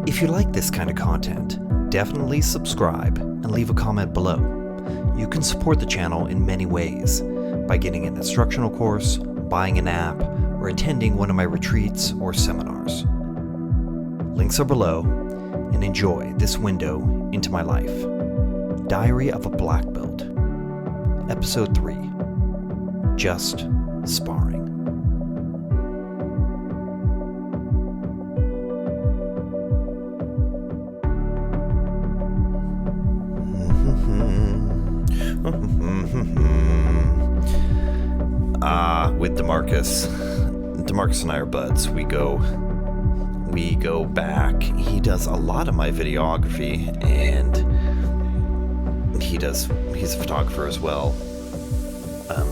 If you like this kind of content, definitely subscribe and leave a comment below. You can support the channel in many ways, by getting an instructional course, buying an app, or attending one of my retreats or seminars. Links are below, and enjoy this window into my life. Diary of a Black Belt, Episode 3, Just Sparring. With Demarcus. Demarcus and I are buds. We go back. He does a lot of my videography, and he's a photographer as well.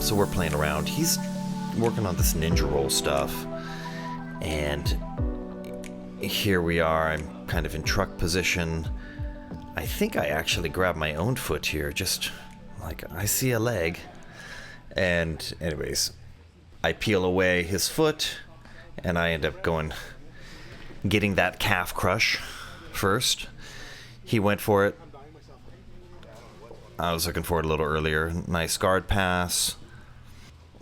So we're playing around. He's working on this ninja roll stuff, and here we are. I'm kind of in truck position. I think I actually grabbed my own foot here, just like I see a leg. And anyways, I peel away his foot, and I end up getting that calf crush first. He went for it. I was looking for it a little earlier. Nice guard pass.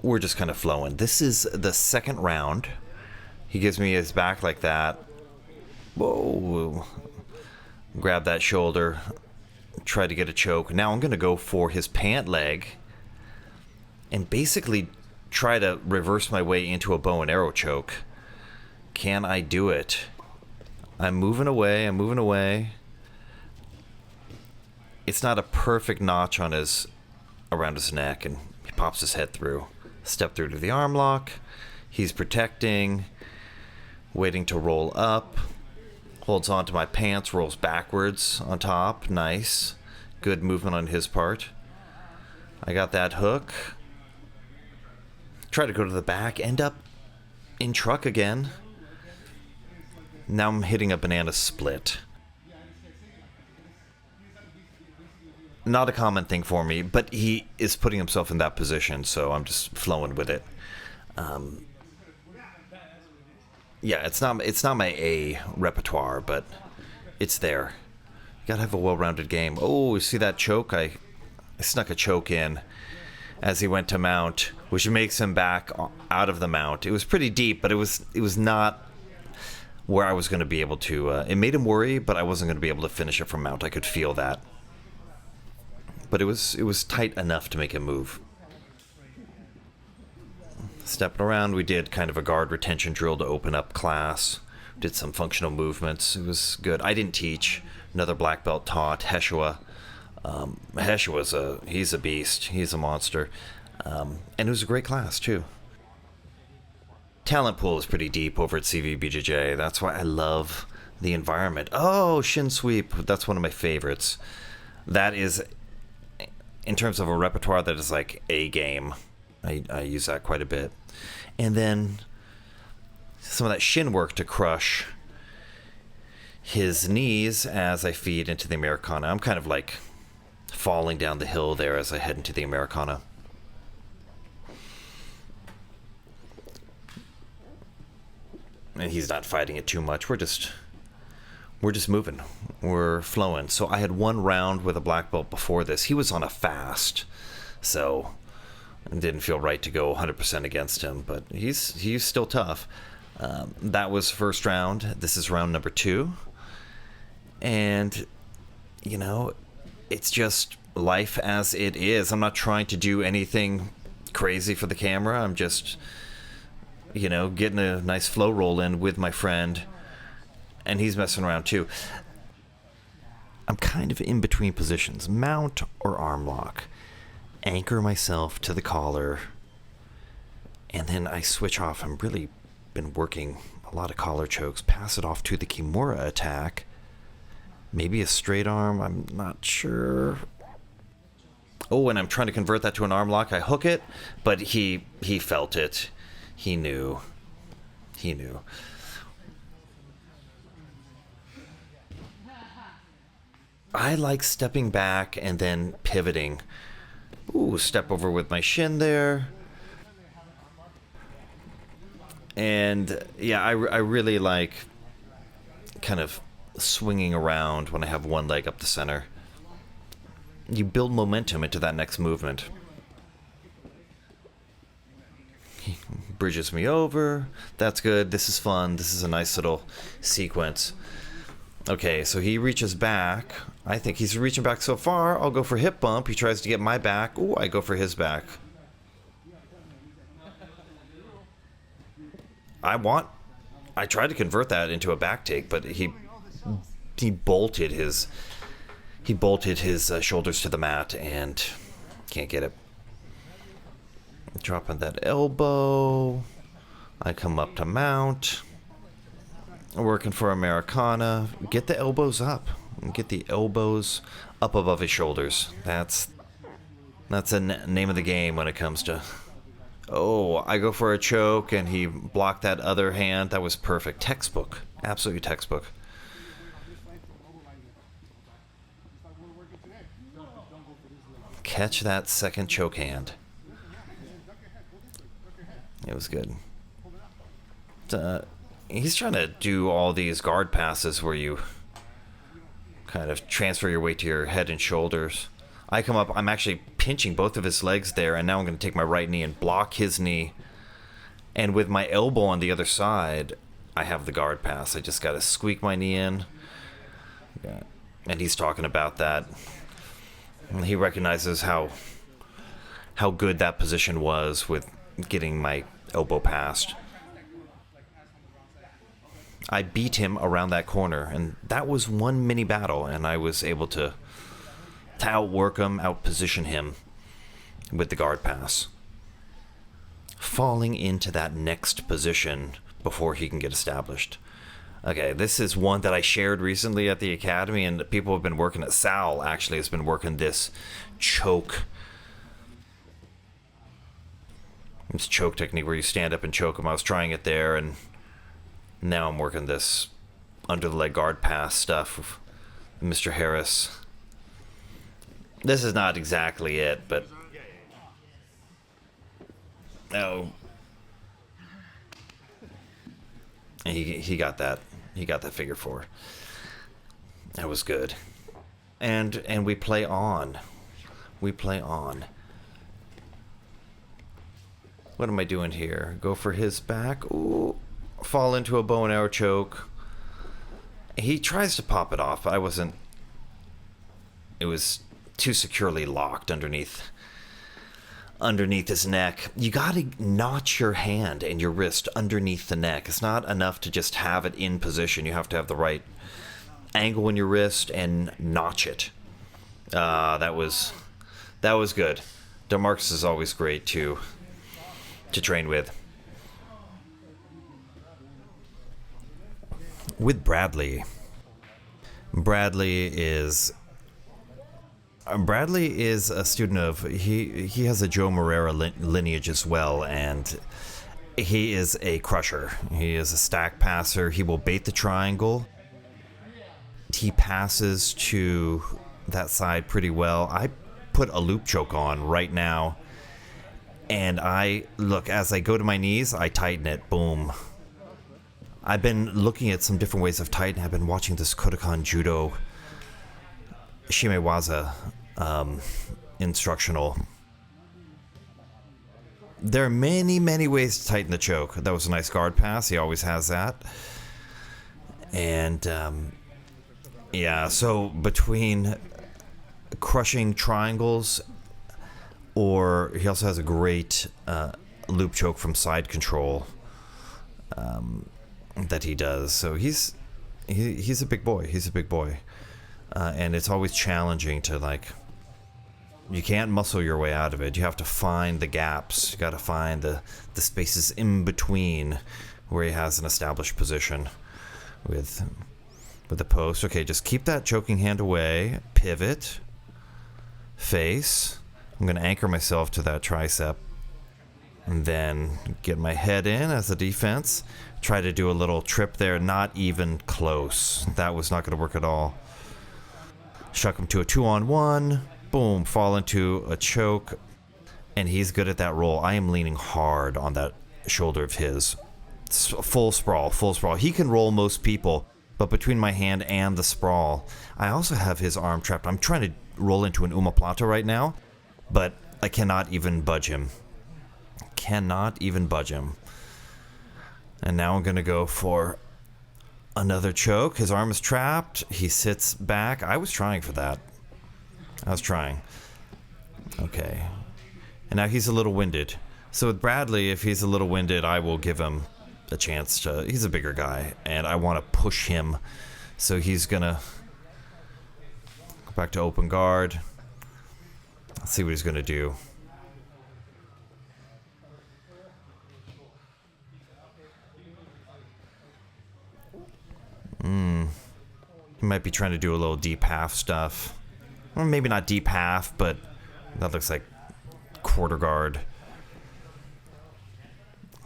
We're just kind of flowing. This is the second round. He gives me his back like that. Whoa. Grab that shoulder. Try to get a choke. Now I'm going to go for his pant leg and basically try to reverse my way into a bow and arrow choke. Can I do it? I'm moving away. It's not a perfect notch on around his neck, and he pops his head through. Step through to the arm lock. He's protecting, waiting to roll up. Holds on to my pants, rolls backwards on top. Nice. Good movement on his part. I got that hook. Try to go to the back, end up in truck again. Now I'm hitting a banana split. Not a common thing for me, but he is putting himself in that position, so I'm just flowing with it. Yeah, it's not my A repertoire, but it's there. You gotta have a well-rounded game. Oh, you see that choke? I snuck a choke in as he went to mount, which makes him back out of the mount. It was pretty deep, but it was not where I was going to be able to. It made him worry, but I wasn't going to be able to finish it from mount. I could feel that, but it was tight enough to make him move. Stepping around, we did kind of a guard retention drill to open up class. Did some functional movements. It was good. I didn't teach. Another black belt taught, Heshua. He's a beast. He's a monster. And it was a great class, too. Talent pool is pretty deep over at CVBJJ. That's why I love the environment. Oh, shin sweep. That's one of my favorites. That is, in terms of a repertoire, that is like a game. I use that quite a bit. And then some of that shin work to crush his knees as I feed into the Americana. I'm kind of like falling down the hill there as I head into the Americana. And he's not fighting it too much. We're just moving. We're flowing. So I had one round with a black belt before this. He was on a fast, so it didn't feel right to go 100% against him, but he's still tough. That was first round. This is round number 2. And, it's just life as it is. I'm not trying to do anything crazy for the camera. I'm just, getting a nice flow roll in with my friend, and he's messing around too. I'm kind of in between positions, mount or arm lock. Anchor myself to the collar, and then I switch off. I'm really been working a lot of collar chokes. Pass it off to the Kimura attack. Maybe a straight arm, I'm not sure. Oh, and I'm trying to convert that to an arm lock. I hook it, but he felt it. He knew. I like stepping back and then pivoting. Ooh, step over with my shin there. And yeah, I really like kind of swinging around when I have one leg up the center. You build momentum into that next movement. He bridges me over. That's good. This is fun. This is a nice little sequence. Okay, so he reaches back. I think he's reaching back so far. I'll go for hip bump. He tries to get my back. Ooh, I go for his back. I tried to convert that into a back take, but he bolted his shoulders to the mat and can't get it. Dropping that elbow. I come up to mount. Working for Americana. Get the elbows up. Get the elbows up above his shoulders. That's the name of the game when it comes to... Oh, I go for a choke and he blocked that other hand. That was perfect. Textbook. Absolutely textbook. Catch that second choke hand. It was good. He's trying to do all these guard passes where you kind of transfer your weight to your head and shoulders. I come up, I'm actually pinching both of his legs there, and now I'm going to take my right knee and block his knee. And with my elbow on the other side, I have the guard pass. I just got to squeak my knee in. Yeah. And he's talking about that. He recognizes how good that position was with getting my elbow past. I beat him around that corner, and that was one mini battle, and I was able to outwork him, outposition him with the guard pass. Falling into that next position before he can get established. Okay, this is one that I shared recently at the academy, and people have been working it. Sal actually has been working this choke. This choke technique where you stand up and choke him. I was trying it there, and now I'm working this under the leg guard pass stuff with Mr. Harris. This is not exactly it, but... No. He got that. He got that figure four. That was good. And we play on. We play on. What am I doing here? Go for his back. Ooh. Fall into a bow and arrow choke. He tries to pop it off, but I wasn't... It was too securely locked underneath his neck. You gotta notch your hand and your wrist underneath the neck. It's not enough to just have it in position. You have to have the right angle in your wrist and notch it. That was good. Demarcus is always great to train with. With Bradley is a student of, he has a Joe Moreira lineage as well, and he is a crusher. He is a stack passer. He will bait the triangle. He passes to that side pretty well. I put a loop choke on right now, and as I go to my knees, I tighten it. Boom. I've been looking at some different ways of tightening. I've been watching this Kodokan Judo Shimewaza instructional. There are many, many ways to tighten the choke. That was a nice guard pass. He always has that. And yeah, so between crushing triangles, or he also has a great loop choke from side control that he does. So he's a big boy. He's a big boy. And it's always challenging to, you can't muscle your way out of it. You have to find the gaps. You got to find the spaces in between where he has an established position with the post. Okay, just keep that choking hand away. Pivot. Face. I'm going to anchor myself to that tricep. And then get my head in as a defense. Try to do a little trip there. Not even close. That was not going to work at all. Shuck him to a 2-on-1. Boom. Fall into a choke. And he's good at that roll. I am leaning hard on that shoulder of his. Full sprawl. Full sprawl. He can roll most people. but between my hand and the sprawl, I also have his arm trapped. I'm trying to roll into an omoplata right now, but I cannot even budge him. Cannot even budge him. And now I'm going to go for another choke. His arm is trapped. He sits back. I was trying for that. I was trying. Okay. And now he's a little winded. So with Bradley, if he's a little winded, I will give him a chance to... He's a bigger guy, and I want to push him. So he's going to go back to open guard. Let's see what he's going to do. He might be trying to do a little deep half stuff. Well, maybe not deep half, but that looks like quarter guard.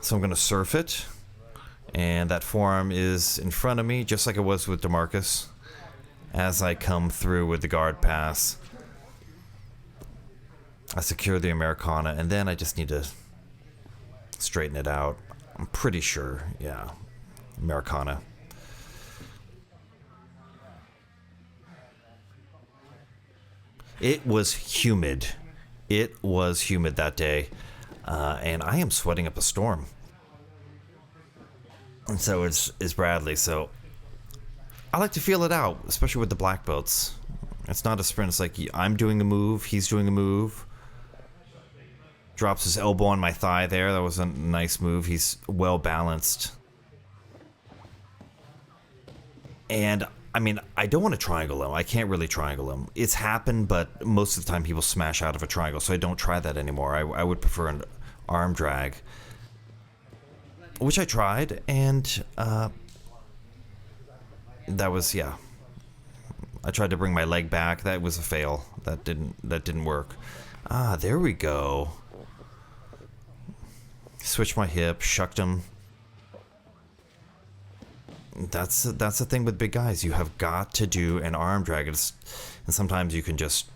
So I'm going to surf it. And that forearm is in front of me, just like it was with Demarcus. As I come through with the guard pass, I secure the Americana, and then I just need to straighten it out. I'm pretty sure, yeah, Americana. It was humid. It was humid that day, and I am sweating up a storm. And so is Bradley. So I like to feel it out, especially with the black belts. It's not a sprint. It's like I'm doing a move, he's doing a move. Drops his elbow on my thigh there. That was a nice move. He's well balanced. And I mean, I don't want to triangle him. I can't really triangle him. It's happened, but most of the time people smash out of a triangle, so I don't try that anymore. I would prefer an arm drag, which I tried, and that was, yeah. I tried to bring my leg back. That was a fail. That didn't work. Ah, there we go. Switched my hip, shucked him. That's the thing with big guys. You have got to do an arm drag. And sometimes you can just...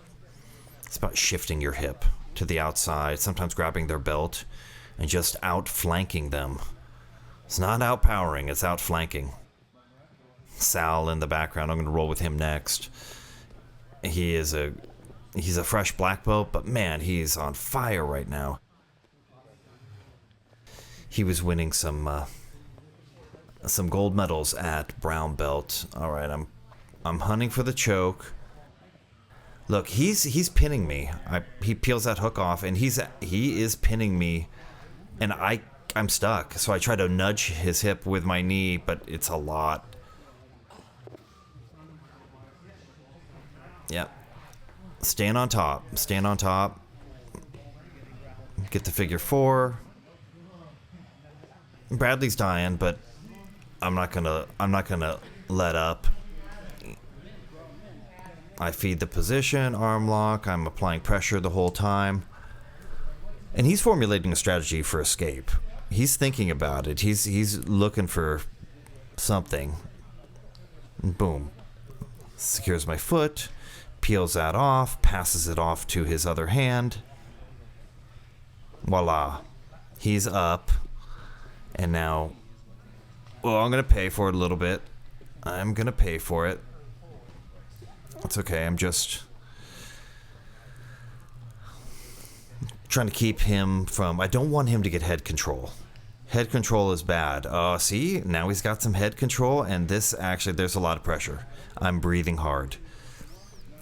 It's about shifting your hip to the outside. Sometimes grabbing their belt and just outflanking them. It's not outpowering. It's outflanking. Sal in the background. I'm going to roll with him next. He's a fresh black belt, but man, he's on fire right now. He was winning some gold medals at brown belt. All right, I'm hunting for the choke. Look, he's pinning me. He peels that hook off, and he is pinning me, and I'm stuck. So I try to nudge his hip with my knee, but it's a lot. Yep. Stand on top. Stand on top. Get the figure four. Bradley's dying, but I'm not gonna let up. I feed the position, arm lock. I'm applying pressure the whole time, and he's formulating a strategy for escape. He's thinking about it. He's looking for something. Boom. Secures my foot. Peels that off. Passes it off to his other hand. Voila. He's up. And now, well, I'm going to pay for it a little bit. I'm going to pay for it. It's okay. I'm just trying to keep him from... I don't want him to get head control. Head control is bad. See? Now he's got some head control, and this actually, there's a lot of pressure. I'm breathing hard.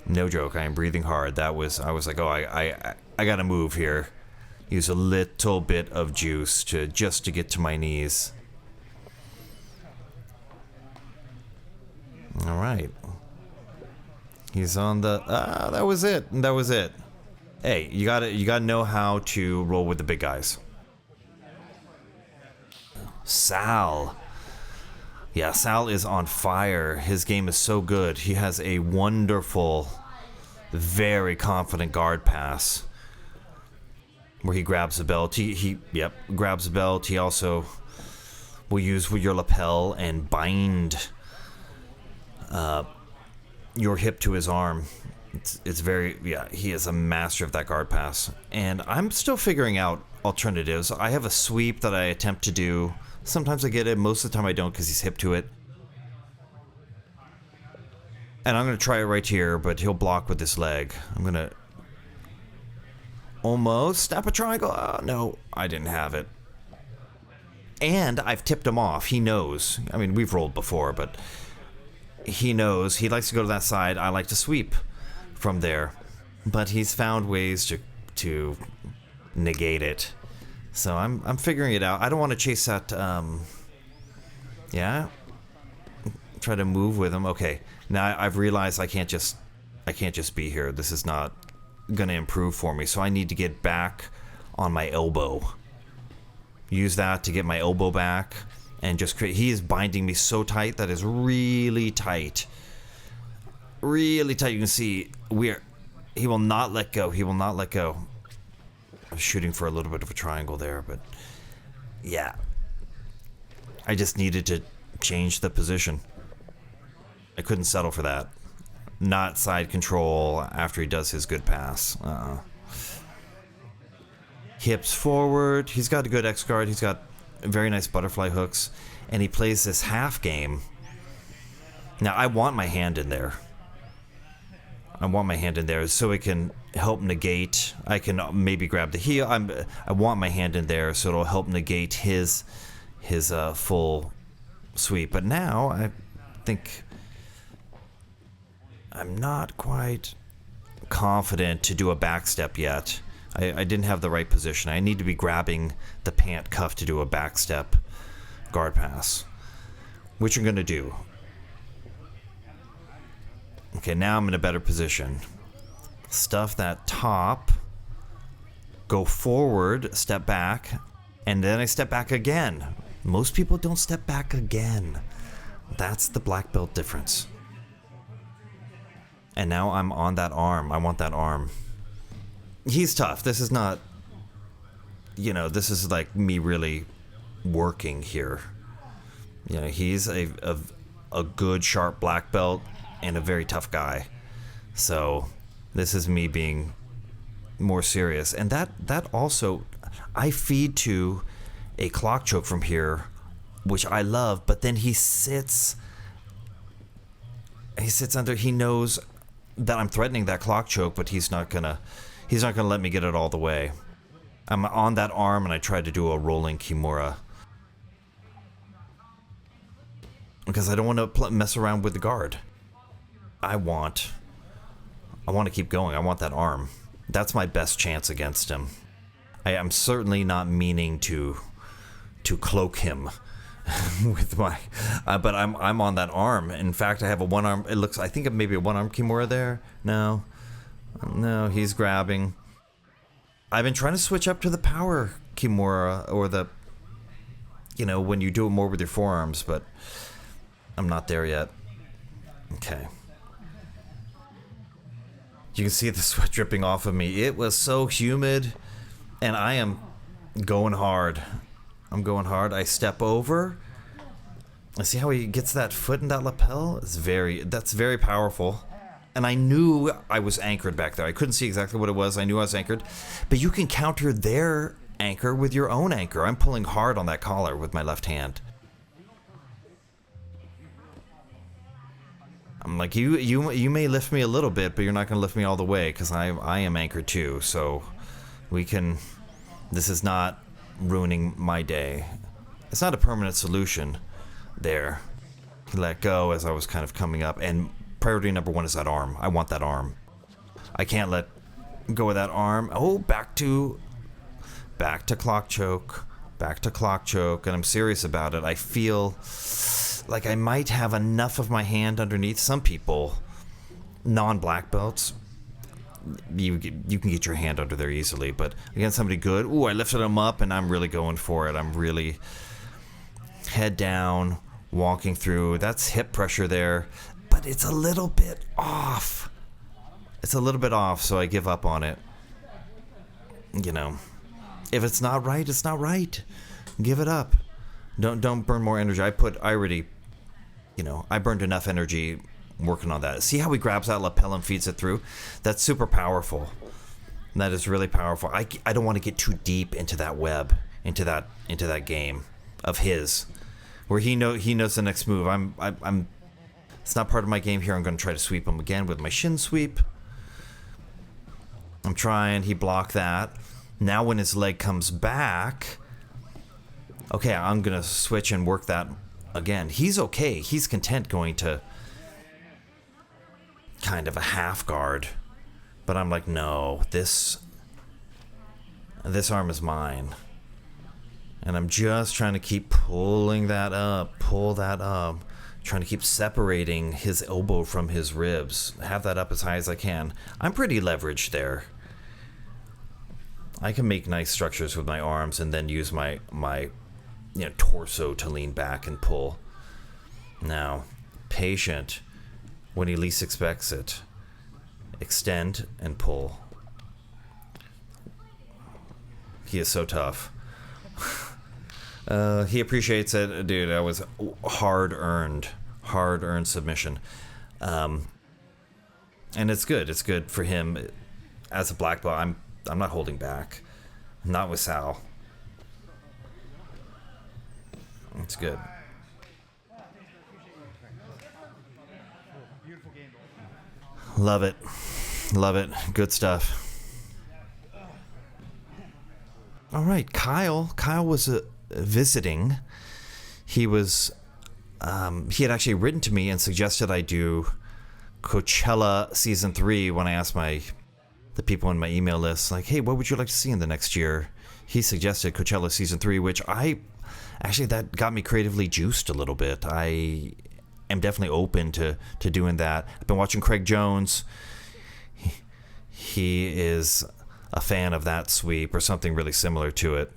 No joke. I am breathing hard. I was like, oh, I got to move here. Use a little bit of juice just to get to my knees. All right. He's on the... that was it. That was it. Hey, you gotta know how to roll with the big guys. Sal. Yeah, Sal is on fire. His game is so good. He has a wonderful, very confident guard pass where he grabs the belt. He grabs the belt. He also will use your lapel and bind your hip to his arm. It's very, yeah, he is a master of that guard pass. And I'm still figuring out alternatives. I have a sweep that I attempt to do. Sometimes I get it. Most of the time I don't because he's hip to it. And I'm going to try it right here, but he'll block with this leg. I'm going to almost snap a triangle. Oh, no, I didn't have it. And I've tipped him off. He knows. I mean, we've rolled before, but he knows. He likes to go to that side. I like to sweep from there. But he's found ways to negate it. So I'm figuring it out. I don't want to chase that. Yeah. Try to move with him. Okay. Now I've realized I can't just be here. This is not going to improve for me. So I need to get back on my elbow. Use that to get my elbow back and just create. He is binding me so tight. That is really tight. Really tight. You can see he will not let go. He will not let go. I was shooting for a little bit of a triangle there, but yeah. I just needed to change the position. I couldn't settle for that. Not side control after he does his good pass. Hips forward. He's got a good X guard. He's got very nice butterfly hooks. And he plays this half game. Now, I want my hand in there. I want my hand in there so it can help negate. I can maybe grab the heel. I want my hand in there so it'll help negate his full sweep. But now, I think I'm not quite confident to do a back step yet. I didn't have the right position. I need to be grabbing the pant cuff to do a back step guard pass, which I'm going to do. Okay, now I'm in a better position. Stuff that top, go forward, step back, and then I step back again. Most people don't step back again. That's the black belt difference. And now I'm on that arm. I want that arm. He's tough. This is not, this is like me really working here. He's a good, sharp black belt and a very tough guy. So this is me being more serious. And that also, I feed to a clock choke from here, which I love, but then he sits under, he knows that I'm threatening that clock choke, but he's not gonna let me get it all the way. I'm on that arm and I try to do a rolling kimura because I don't want to mess around with the guard. I want to keep going. I want that arm. That's my best chance against him. I am certainly not meaning to cloak him with my but I'm on that arm. In fact, I have a one arm. I think maybe a one arm kimura there. No, he's grabbing. I've been trying to switch up to the power kimura, or the when you do it more with your forearms, but I'm not there yet. Okay, you can see the sweat dripping off of me. It was so humid, and I am going hard. I step over. I see how he gets that foot in that lapel. That's very powerful. And I knew I was anchored back there. I couldn't see exactly what it was. I knew I was anchored. But you can counter their anchor with your own anchor. I'm pulling hard on that collar with my left hand. I'm like, you may lift me a little bit, but you're not going to lift me all the way, because I am anchored too. So this is not ruining my day. It's not a permanent solution there. Let go as I was kind of coming up, and priority number one is that arm. I want that arm. I can't let go of that arm. Oh, back to clock choke, and I'm serious about it. I feel like I might have enough of my hand underneath. Some people, non-black belts, you can get your hand under there easily, but against somebody good, I lifted him up and I'm really going for it. I'm really head down, walking through. That's hip pressure there, but it's a little bit off. So I give up on it. If it's not right, it's not right. Give it up. Don't burn more energy. I burned enough energy working on that. See how he grabs that lapel and feeds it through? That's super powerful. That is really powerful. I don't want to get too deep into that web, into that game of his, where he knows the next move. It's not part of my game here. I'm going to try to sweep him again with my shin sweep. I'm trying. He blocked that. Now when his leg comes back, okay, I'm going to switch and work that again. He's okay. He's content going to kind of a half guard. But I'm like, no, this arm is mine. And I'm just trying to keep pulling that up, pull that up. Trying to keep separating his elbow from his ribs. Have that up as high as I can. I'm pretty leveraged there. I can make nice structures with my arms and then use my torso to lean back and pull. Now, patient when he least expects it. Extend and pull. He is so tough. He appreciates it. Dude, that was hard-earned submission. And it's good. It's good for him as a black belt. I'm not holding back. Not with Sal. It's good. Love it. Love it. Good stuff. All right, Kyle. Kyle was visiting. He was he had actually written to me and suggested I do Coachella season 3 when I asked the people in my email list, like, hey, what would you like to see in the next year? He suggested Coachella season 3, which that got me creatively juiced a little bit. I am definitely open to doing that. I've been watching Craig Jones. He is a fan of that sweep or something really similar to it.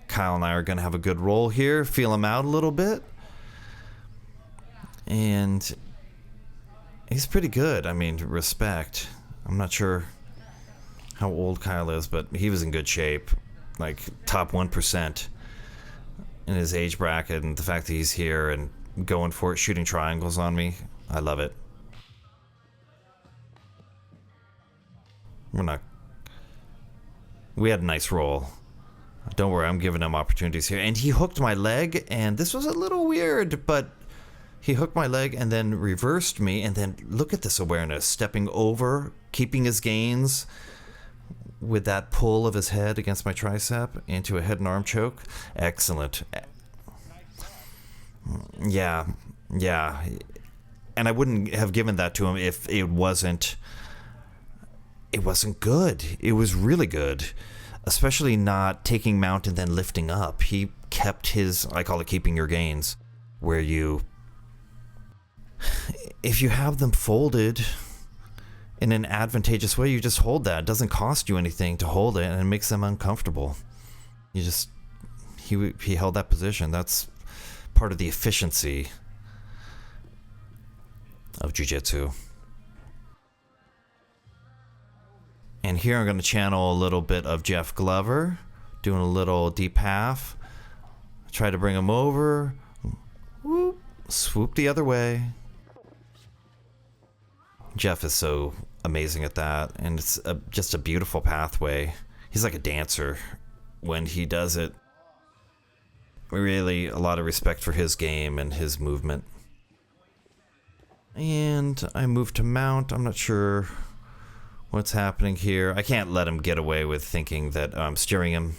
Kyle and I are going to have a good roll here. Feel him out a little bit. And he's pretty good. I mean, respect. I'm not sure how old Kyle is, but he was in good shape. Like, top 1% in his age bracket. And the fact that he's here and going for it, shooting triangles on me, I love it. We had a nice roll. Don't worry, I'm giving him opportunities here. And he hooked my leg, and this was a little weird, but he hooked my leg and then reversed me, and then look at this awareness, stepping over, keeping his gains with that pull of his head against my tricep into a head and arm choke. Excellent. Yeah. And I wouldn't have given that to him if it wasn't good. It was really good. Especially not taking mount and then lifting up. He kept his, I call it keeping your gains, where if you have them folded in an advantageous way, you just hold that. It doesn't cost you anything to hold it, and it makes them uncomfortable. He held that position. That's part of the efficiency of jiu-jitsu. And here I'm going to channel a little bit of Jeff Glover, doing a little deep half. Try to bring him over. Whoop, swoop the other way. Jeff is so amazing at that, and it's just a beautiful pathway. He's like a dancer when he does it. Really, a lot of respect for his game and his movement. And I move to mount. I'm not sure what's happening here. I can't let him get away with thinking that I'm steering him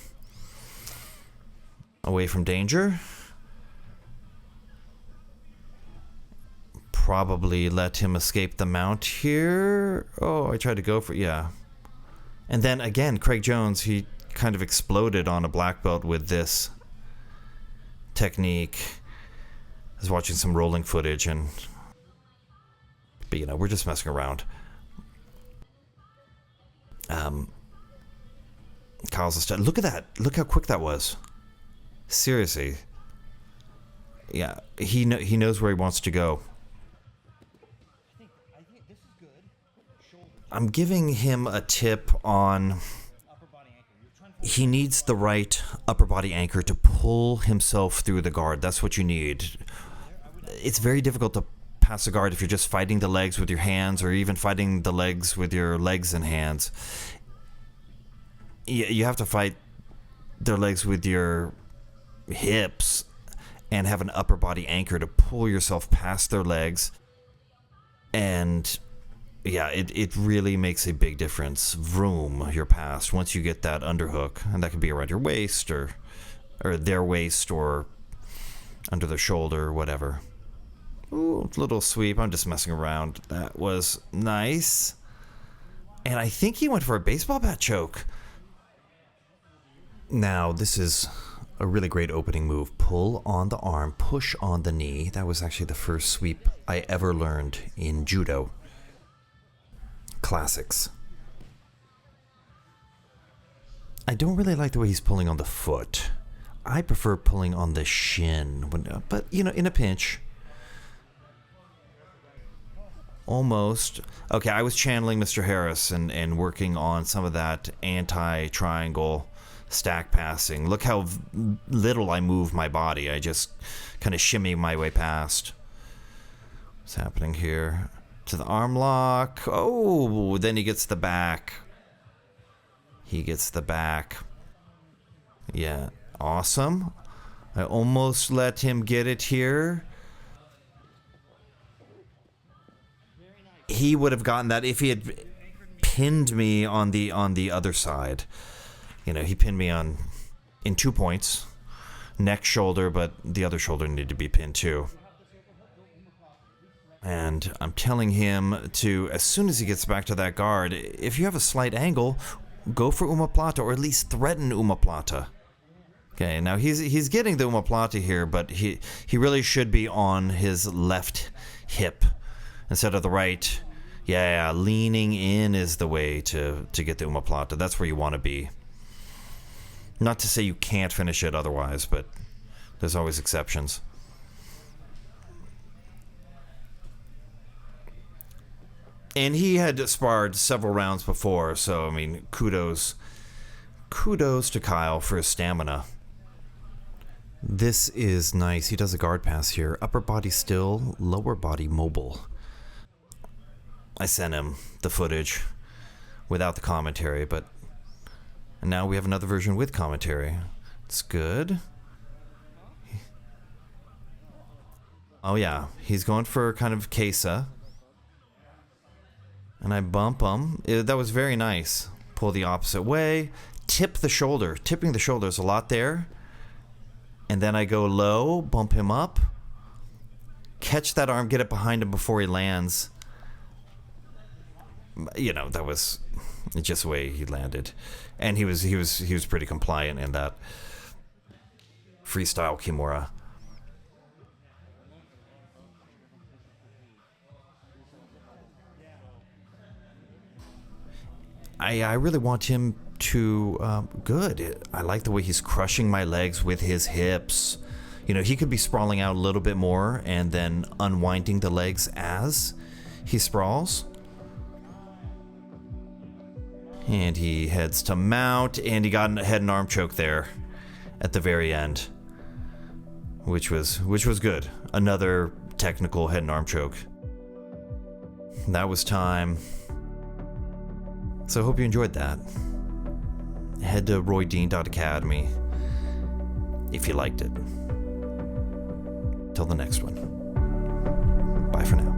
away from danger. Probably let him escape the mount here. Oh, I tried to go for it. Yeah. And then again, Craig Jones, he kind of exploded on a black belt with this technique. I was watching some rolling footage, but we're just messing around. Kyle's a stud. Look at that. Look how quick that was. Seriously. Yeah, he knows where he wants to go. I'm giving him a tip on he needs the right upper body anchor to pull himself through the guard. That's what you need. It's very difficult to pass a guard if you're just fighting the legs with your hands or even fighting the legs with your legs and hands. You have to fight their legs with your hips and have an upper body anchor to pull yourself past their legs. And yeah, it really makes a big difference. Vroom, you're past once you get that underhook. And that could be around your waist or their waist or under their shoulder or whatever. Ooh, little sweep. I'm just messing around. That was nice. And I think he went for a baseball bat choke. Now, this is a really great opening move. Pull on the arm, push on the knee. That was actually the first sweep I ever learned in Judo. Classics. I don't really like the way he's pulling on the foot. I prefer pulling on the shin, but in a pinch. Almost. Okay, I was channeling Mr. Harris and working on some of that anti-triangle stack passing. Look how little I move my body. I just kind of shimmy my way past. What's happening here? To the arm lock. Oh, then he gets the back. He gets the back. Yeah, awesome. I almost let him get it here. He would have gotten that if he had pinned me on the other side. He pinned me in 2 points. Neck, shoulder, but the other shoulder needed to be pinned too. And I'm telling him to, as soon as he gets back to that guard, if you have a slight angle, go for omoplata, or at least threaten omoplata. Okay, now he's getting the omoplata here, but he really should be on his left hip instead of the right. Yeah, leaning in is the way to get the omoplata. That's where you want to be. Not to say you can't finish it otherwise, but there's always exceptions. And he had sparred several rounds before, so, I mean, kudos to Kyle for his stamina. This is nice. He does a guard pass here. Upper body still, lower body mobile. I sent him the footage without the commentary, but now we have another version with commentary. It's good. Oh yeah, he's going for kind of Kesa. And I bump him. That was very nice. Pull the opposite way. Tip the shoulder. Tipping the shoulder is a lot there. And then I go low, bump him up. Catch that arm, get it behind him before he lands. That was just the way he landed. And he was pretty compliant in that freestyle Kimura. I really want him to good. I like the way he's crushing my legs with his hips. He could be sprawling out a little bit more and then unwinding the legs as he sprawls. And he heads to mount, and he got a head and arm choke there at the very end, which was good. Another technical head and arm choke. That was time. So I hope you enjoyed that. Head to roydean.academy if you liked it. Till the next one. Bye for now.